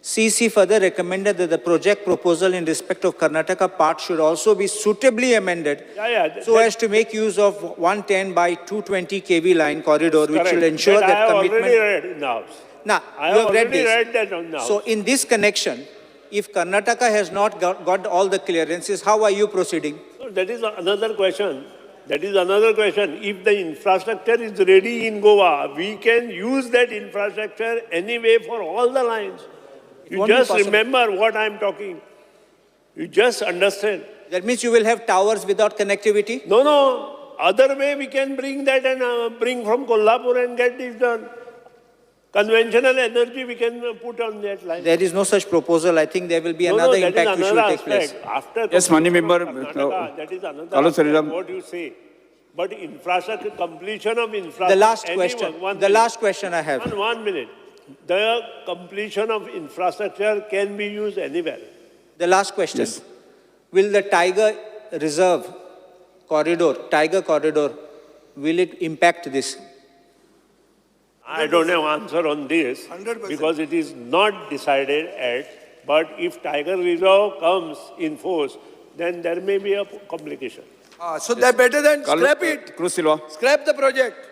CC further recommended that the project proposal in respect of Karnataka part should also be suitably amended so as to make use of 110 by 220 kV line corridor, which will ensure that commitment. I have already read in the House. Now, I you have have read already this. read that on the House. So in this connection, if Karnataka has not got all the clearances, how are you proceeding? So that is another question. That is another question. If the infrastructure is ready in Goa, we can use that infrastructure anyway for all the lines. You just remember what I am talking. You just understand. That means you will have towers without connectivity? No, no. Other way we can bring that and bring from Kolhapur and get this done. Conventional energy we can put on that line. There is no such proposal. I think there will be another impact which will take place. After yes, Mani member. That is another aspect, what you say. But infrastructure, completion of infrastructure. The last question. The last question I have. 1 minute. The completion of infrastructure can be used anywhere. The last question. Yes. Will the Tiger Reserve corridor, Tiger corridor, will it impact this? I don't have answer on this 100%. because it is not decided yet. But if Tiger Reserve comes in force, then there may be a complication. So they're better than scrap it. Cruz Silva. Scrap the project.